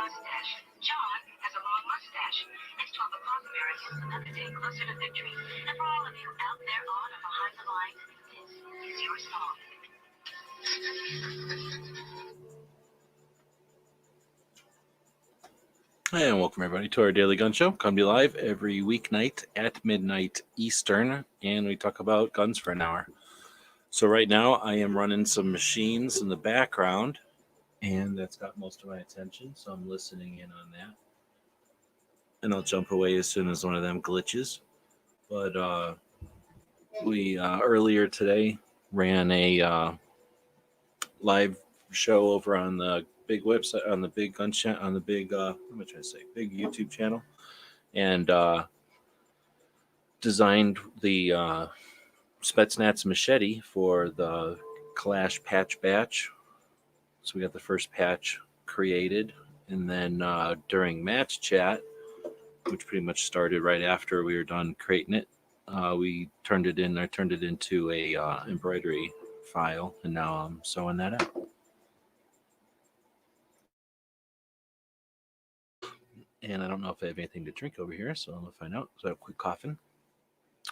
mustache. John has a long mustache. It's 12 o'clock, America. Another day closer to victory. And for all of you out there on or behind the lines, this is your song. And welcome everybody to our Daily Gun Show. Come to you live every weeknight at midnight Eastern, and we talk about guns for an hour. So right now I am running some machines in the background, and that's got most of my attention, so I'm listening in on that. And I'll jump away as soon as one of them glitches. But we earlier today ran a live show over on the big website, on the big gun channel, on the big what am I trying to say, big YouTube channel, and designed the Spetsnaz machete for the Clash patch batch. So we got the first patch created, and then during match chat, which pretty much started right after we were done creating it, we turned it in. I turned it into a embroidery file, and now I'm sewing that out. And I don't know if I have anything to drink over here, so I'm gonna find out. So I have a quick coughing.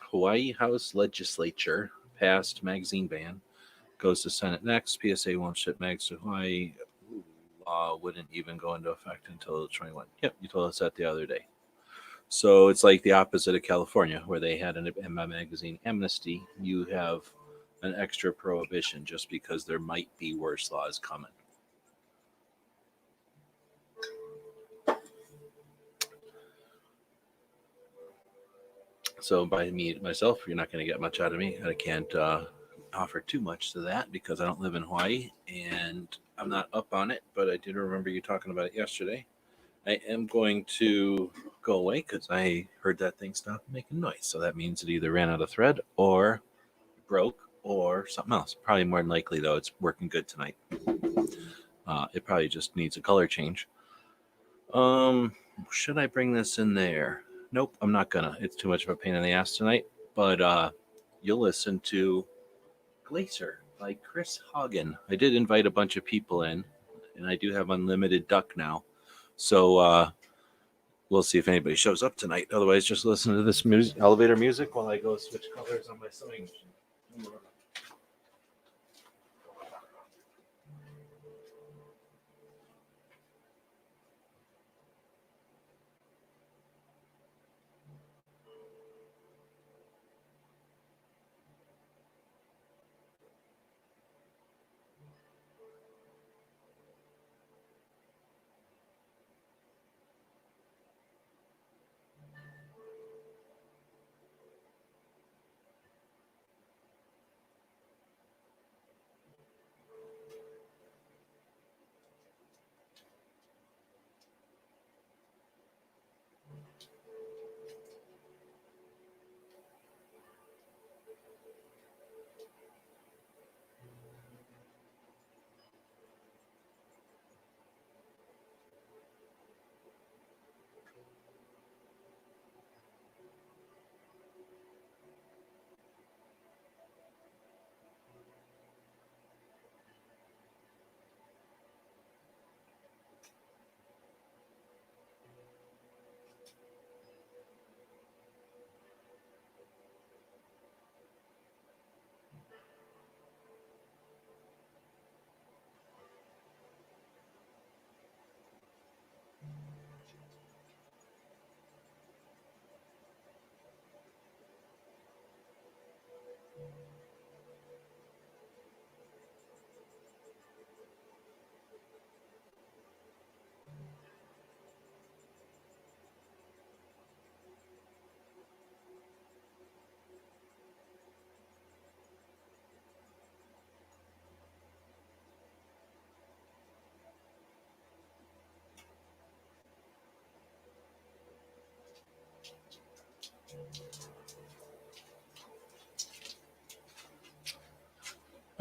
Hawaii House Legislature passed magazine ban. Goes to Senate next. PSA won't ship mags to Hawaii. Law wouldn't even go into effect until 21. Yep, you told us that the other day. So it's like the opposite of California, where they had a magazine amnesty. You have an extra prohibition just because there might be worse laws coming. So by me myself, you're not going to get much out of me. I can't offer too much to that because I don't live in Hawaii and I'm not up on it. But I did remember you talking about it yesterday. I am going to go away because I heard that thing stop making noise. So that means it either ran out of thread or broke or something else. Probably more than likely, though, it's working good tonight. It probably just needs a color change. Should I bring this in there? Nope, I'm not gonna. It's too much of a pain in the ass tonight. But you'll listen to Glacier by Chris Hagen. I did invite a bunch of people in, and I do have unlimited duck now. So we'll see if anybody shows up tonight. Otherwise, just listen to this elevator music while I go switch colors on my sewing machine.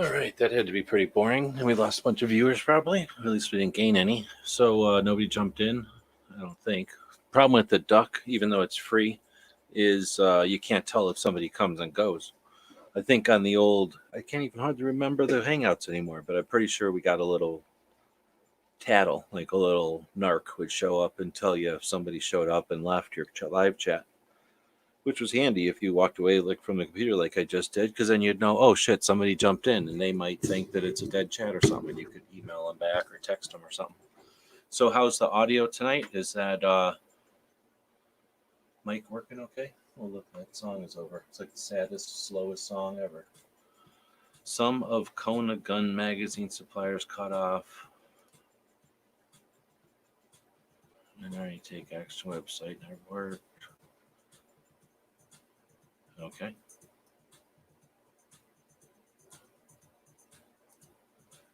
All right, that had to be pretty boring. And we lost a bunch of viewers, probably. At least we didn't gain any. So nobody jumped in, I don't think. Problem with the duck, even though it's free, is you can't tell if somebody comes and goes. I think on the old, I can't even hardly remember the Hangouts anymore, but I'm pretty sure we got a little tattle, like a little narc would show up and tell you if somebody showed up and left your live chat, which was handy if you walked away like from the computer like I just did, because then you'd know, oh shit, somebody jumped in, and they might think that it's a dead chat or something. You could email them back or text them or something. So how's the audio tonight? Is that mic working okay? Oh look, that song is over. It's like the saddest, slowest song ever. Some of Kona gun magazine suppliers cut off. Minority take action website never worked. Okay.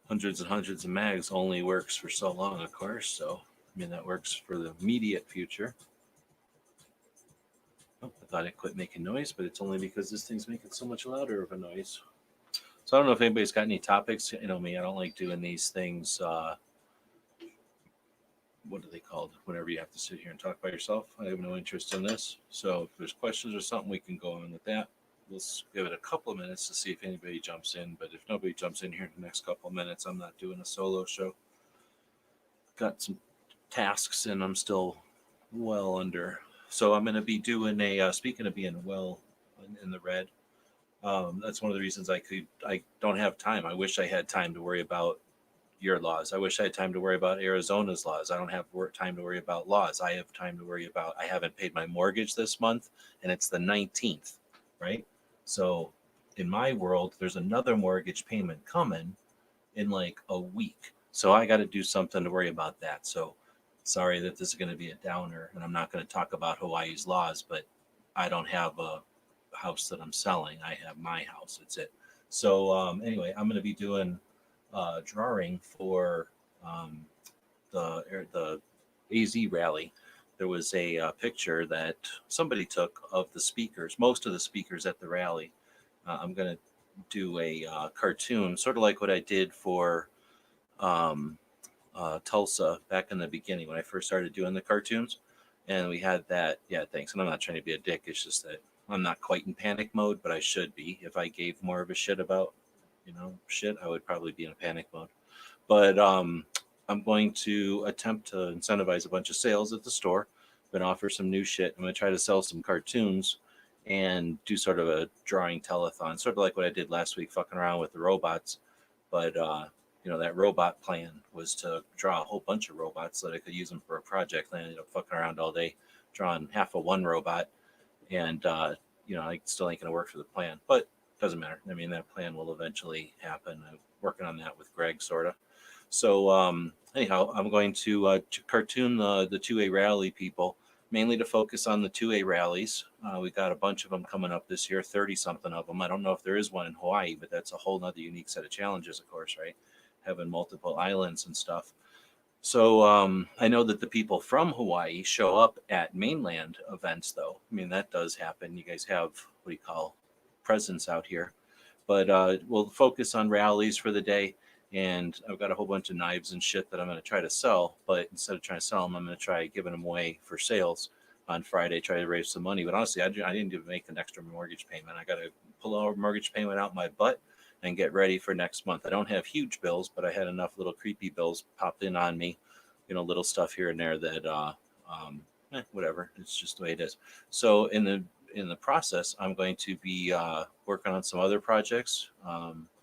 Hundreds and hundreds of mags only works for so long, of course. So, I mean, that works for the immediate future. Oh, I thought it quit making noise, but it's only because this thing's making so much louder of a noise. So I don't know if anybody's got any topics. You know me, I don't like doing these things. What are they called? Whenever you have to sit here and talk by yourself. I have no interest in this. So if there's questions or something, we can go on with that. We'll give it a couple of minutes to see if anybody jumps in. But if nobody jumps in here in the next couple of minutes, I'm not doing a solo show. Got some tasks and I'm still well under. So I'm going to be doing a, speaking of being well in the red, that's one of the reasons I don't have time. I wish I had time to worry about your laws. I wish I had time to worry about Arizona's laws. I don't have time to worry about laws. I have time to worry about, I haven't paid my mortgage this month and it's the 19th, right? So in my world, there's another mortgage payment coming in like a week. So I got to do something to worry about that. So sorry that this is going to be a downer and I'm not going to talk about Hawaii's laws, but I don't have a house that I'm selling. I have my house. That's it. So anyway, I'm going to be doing drawing for um, the AZ rally. There was a picture that somebody took of the speakers, most of the speakers at the rally. I'm going to do a cartoon, sort of like what I did for um, Tulsa back in the beginning when I first started doing the cartoons. And we had that. Yeah, thanks. And I'm not trying to be a dick. It's just that I'm not quite in panic mode, but I should be. If I gave more of a shit about, shit, I would probably be in a panic mode. But I'm going to attempt to incentivize a bunch of sales at the store, but offer some new shit. I'm going to try to sell some cartoons and do sort of a drawing telethon, sort of like what I did last week, fucking around with the robots. But that robot plan was to draw a whole bunch of robots so that I could use them for a project. I ended up fucking around all day drawing half of one robot, and I still ain't gonna work for the plan, but doesn't matter. I mean, that plan will eventually happen. I'm working on that with Greg, sort of. So anyhow, I'm going to cartoon the 2A rally people, mainly to focus on the 2A rallies. We got a bunch of them coming up this year, 30 something of them. I don't know if there is one in Hawaii, but that's a whole nother unique set of challenges, of course, right? Having multiple islands and stuff. So I know that the people from Hawaii show up at mainland events, though. I mean, that does happen. You guys have what do you call presence out here, but we'll focus on rallies for the day. And I've got a whole bunch of knives and shit that I'm going to try to sell. But instead of trying to sell them, I'm going to try giving them away for sales on Friday, try to raise some money. But honestly, I didn't even make an extra mortgage payment. I got to pull a mortgage payment out my butt and get ready for next month. I don't have huge bills, but I had enough little creepy bills popped in on me, little stuff here and there that, whatever. It's just the way it is. So in the process, I'm going to be working on some other projects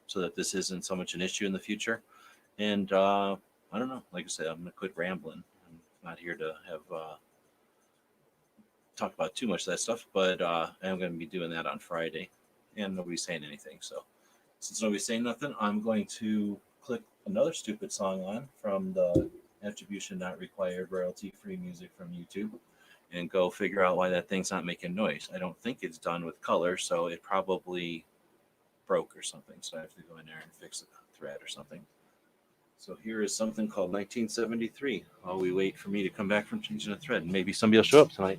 so that this isn't so much an issue in the future. And I don't know. Like I said, I'm going to quit rambling. I'm not here to have talk about too much of that stuff, but I'm going to be doing that on Friday, and nobody's saying anything. So since nobody's saying nothing, I'm going to click another stupid song on from the attribution not required royalty free music from YouTube and go figure out why that thing's not making noise. I don't think it's done with color, so it probably broke or something. So I have to go in there and fix the thread or something. So here is something called 1973 while we wait for me to come back from changing the thread. Maybe somebody will show up tonight.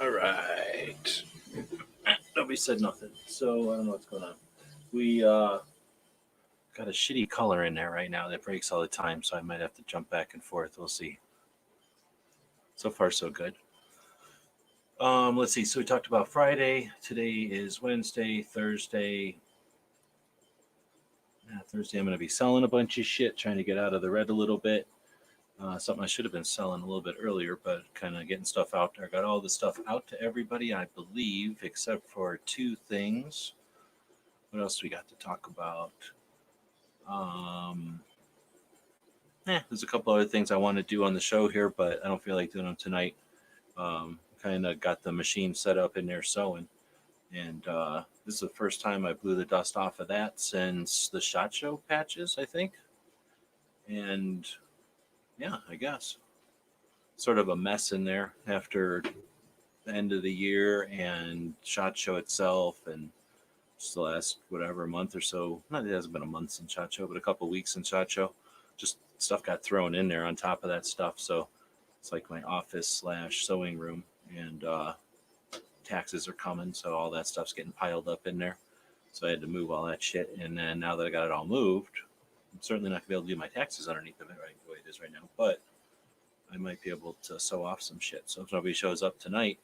All right. Nobody said nothing, so I don't know what's going on. We got a shitty color in there right now that breaks all the time, so I might have to jump back and forth. We'll see. So far, so good. Let's see. So we talked about Friday. Today is Wednesday. Thursday. Thursday, I'm going to be selling a bunch of shit, trying to get out of the red a little bit. Something I should have been selling a little bit earlier, but kind of getting stuff out there. Got all the stuff out to everybody, I believe, except for two things. What else do we got to talk about? There's a couple other things I want to do on the show here, but I don't feel like doing them tonight. Kind of got the machine set up in there sewing, and this is the first time I blew the dust off of that since the SHOT Show patches, I think. And yeah, I guess sort of a mess in there after the end of the year and SHOT Show itself, and just the last whatever month or so. Not, it hasn't been a month since SHOT Show, but a couple weeks since SHOT Show. Just stuff got thrown in there on top of that stuff. So it's like my office / sewing room, and taxes are coming, so all that stuff's getting piled up in there. So I had to move all that shit, and then now that I got it all moved, I'm certainly not gonna be able to do my taxes underneath of it right the way it is right now, but I might be able to sew off some shit. So if nobody shows up tonight,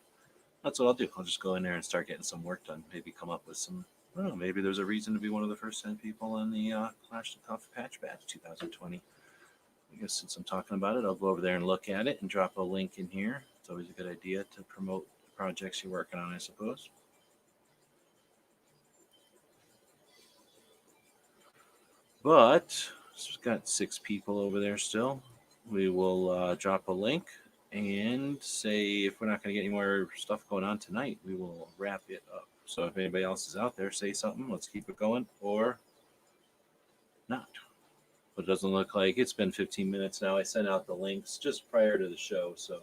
that's what I'll do. I'll just go in there and start getting some work done. Maybe come up with some. I don't know. Maybe there's a reason to be one of the first 10 people on the Clash the Tough Patch Batch 2020. I guess since I'm talking about it, I'll go over there and look at it and drop a link in here. It's always a good idea to promote the projects you're working on, I suppose. But we've got 6 people over there still. We will drop a link and say if we're not going to get any more stuff going on tonight, we will wrap it up. So if anybody else is out there, say something. Let's keep it going, or not. But it doesn't look like it's been 15 minutes now. I sent out the links just prior to the show, so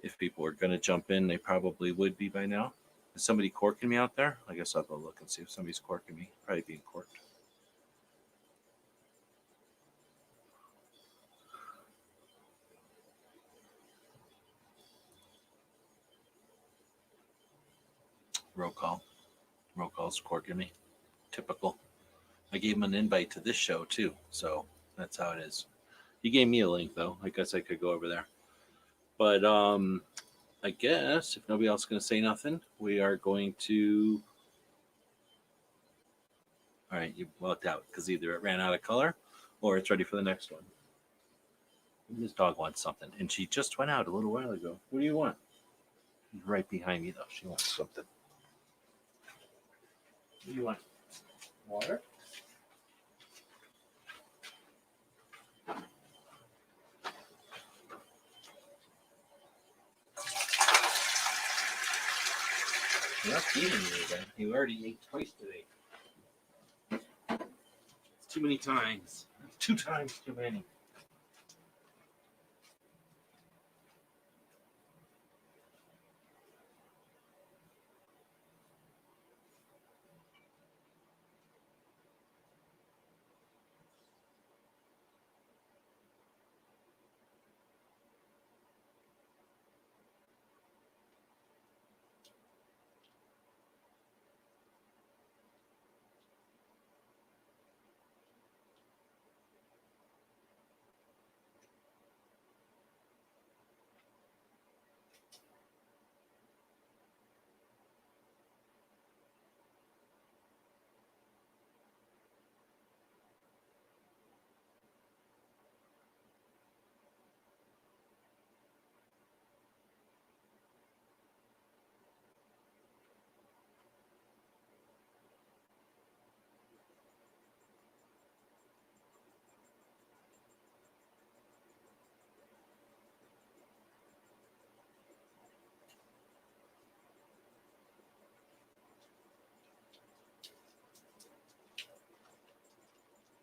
if people were going to jump in, they probably would be by now. Is somebody corking me out there? I guess I'll go look and see if somebody's corking me. Probably being corked. Roll call. Roll call's corking me. Typical. I gave him an invite to this show too, so that's how it is. He gave me a link though. I guess I could go over there. But I guess if nobody else is going to say nothing, we are going to. All right, you walked out because either it ran out of color or it's ready for the next one. This dog wants something, and she just went out a little while ago. What do you want? She's right behind me though. She wants something. What do you want? Water? You're not feeding me again. You already ate twice today. It's too many times. 2 times too many.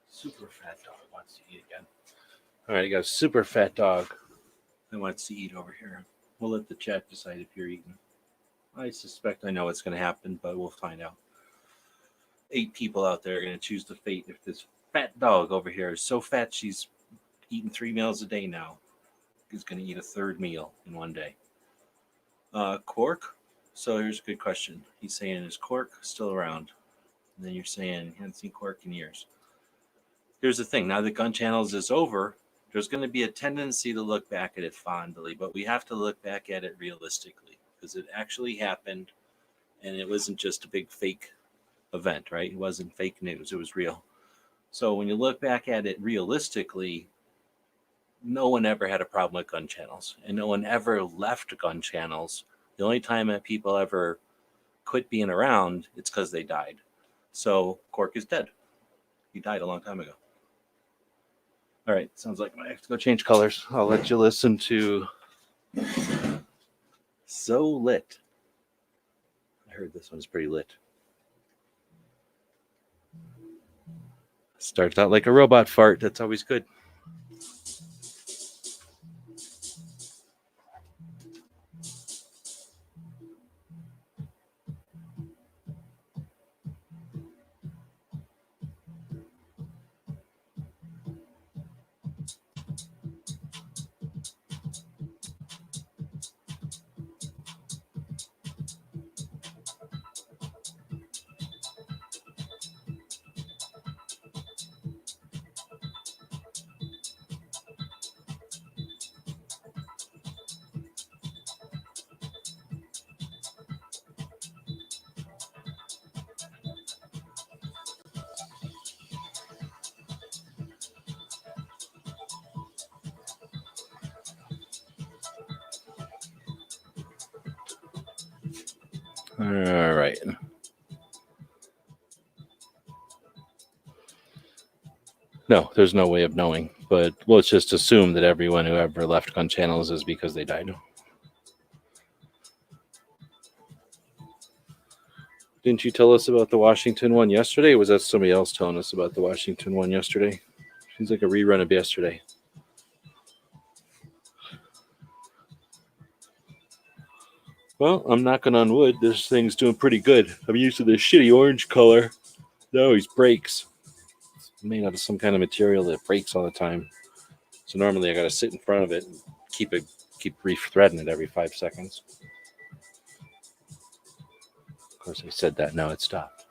Super fat dog wants to eat again. All right, you got a super fat dog that wants to eat over here. We'll let the chat decide if you're eating. I suspect I know what's going to happen, but we'll find out. 8 people out there are going to choose the fate if this fat dog over here is so fat she's eating 3 meals a day now. Is going to eat a 3rd meal in one day. Cork. So here's a good question. He's saying, is Cork still around? And then you're saying, he hasn't seen Cork in years. Here's the thing. Now that Gun Channels is over, there's going to be a tendency to look back at it fondly, but we have to look back at it realistically because it actually happened and it wasn't just a big fake event, right? It wasn't fake news. It was real. So when you look back at it realistically, no one ever had a problem with gun channels and no one ever left gun channels. The only time that people ever quit being around, it's because they died. So Cork is dead. He died a long time ago. All right, sounds like I have to go change colors. I'll let you listen to So Lit. I heard this one's pretty lit. Starts out like a robot fart. That's always good. All right. No, there's no way of knowing, but let's just assume that everyone who ever left gun channels is because they died. Didn't you tell us about the Washington one yesterday? Or was that somebody else telling us about the Washington one yesterday? Seems like a rerun of yesterday. Well, I'm knocking on wood. This thing's doing pretty good. I'm used to this shitty orange color. It always breaks. It's made out of some kind of material that breaks all the time. So normally I got to sit in front of it and keep rethreading it every 5 seconds. Of course, I said that. Now it stopped.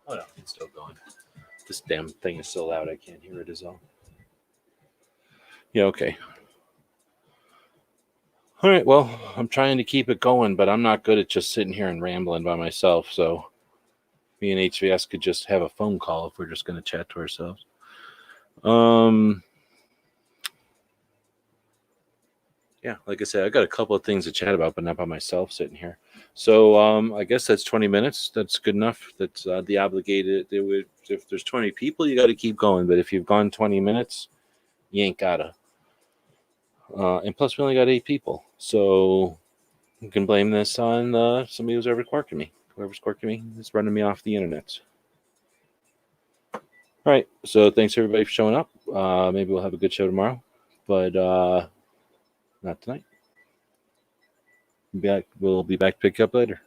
Oh no, it's still going. This damn thing is so loud I can't hear it. Is all. Yeah. Okay. All right, well, I'm trying to keep it going, but I'm not good at just sitting here and rambling by myself. So me and HVS could just have a phone call if we're just going to chat to ourselves. Yeah, like I said, I got a couple of things to chat about, but not by myself sitting here. So I guess that's 20 minutes. That's good enough. That's the obligated. If there's 20 people, you got to keep going. But if you've gone 20 minutes, you ain't gotta. And plus, we only got 8 people, so you can blame this on somebody who's ever quirking me. Whoever's quirking me is running me off the internet. All right, so thanks everybody for showing up. Maybe we'll have a good show tomorrow, but not tonight. We'll be back to pick you up later.